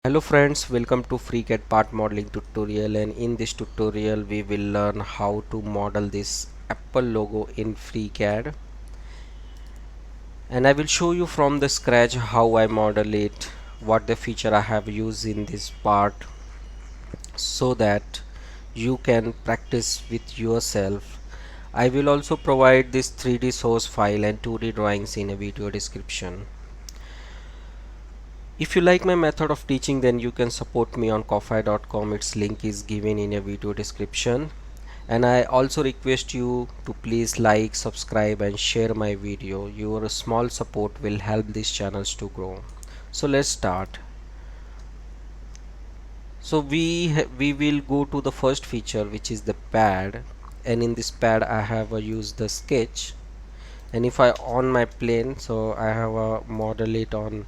Hello friends, welcome to FreeCAD part modeling tutorial, and in this tutorial we will learn how to model this Apple logo in FreeCAD, and I will show you from the scratch how I model it, what the feature I have used in this part, so that you can practice with yourself. I will also provide this 3D source file and 2D drawings in a video description. If you like my method of teaching, then you can support me on ko-fi.com. Its link is given in a video description. And I also request you to please like, subscribe and share my video. Your small support will help these channels to grow. So let's start. So we will go to the first feature, which is the pad, and in this pad I have used the sketch. And if I on my plane, so I have model it on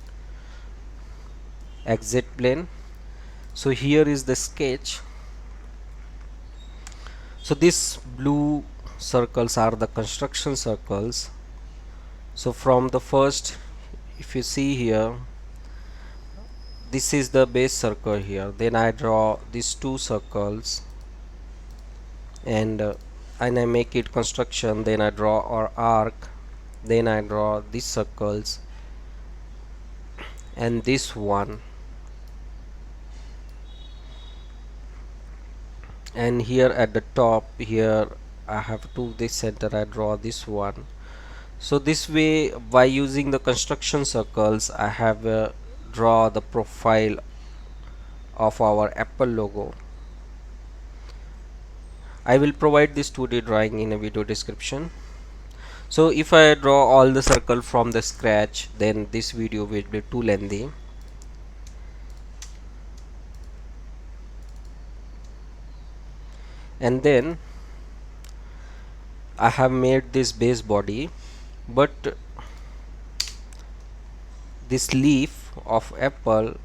exit plane. So here is the sketch. So these blue circles are the construction circles. So from the first, if you see here, this is the base circle here. Then I draw these two circles, and I make it construction. Then I draw our arc. Then I draw these circles and this one. And here at the top here I have to this center, I draw this one. So this way, by using the construction circles, I have draw the profile of our Apple logo. I will provide this 2D drawing in a video description. So if I draw all the circle from the scratch, then this video will be too lengthy. And then I have made this base body, but this leaf of apple,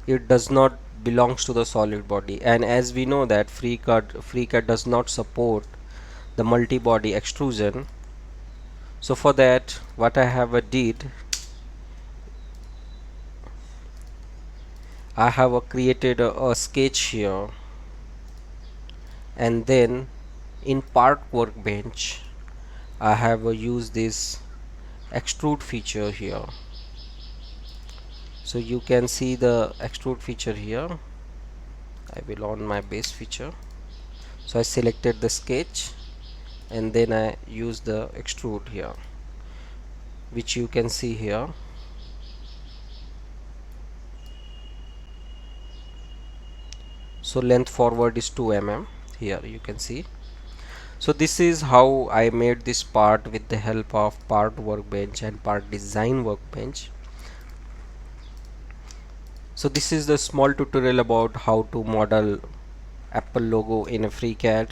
it does not belongs to the solid body, and as we know that FreeCAD does not support the multi-body extrusion. So for that, what I have did, I have created a sketch here, and then in part workbench I have used this extrude feature here. So you can see the extrude feature here. I will on my base feature. So I selected the sketch and then I use the extrude here, which you can see here. So length forward is 2 mm. Here you can see. So this is how I made this part with the help of part workbench and part design workbench. So this is the small tutorial about how to model Apple logo in a FreeCAD.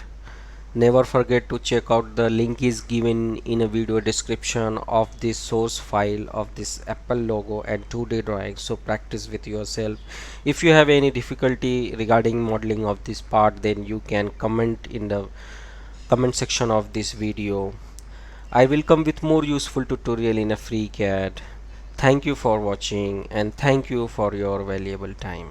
Never forget to check out the link is given in a video description of this source file of this Apple logo and 2D drawing. So practice with yourself. If you have any difficulty regarding modeling of this part, then you can comment in the comment section of this video. I will come with more useful tutorial in a FreeCAD. Thank you for watching and thank you for your valuable time.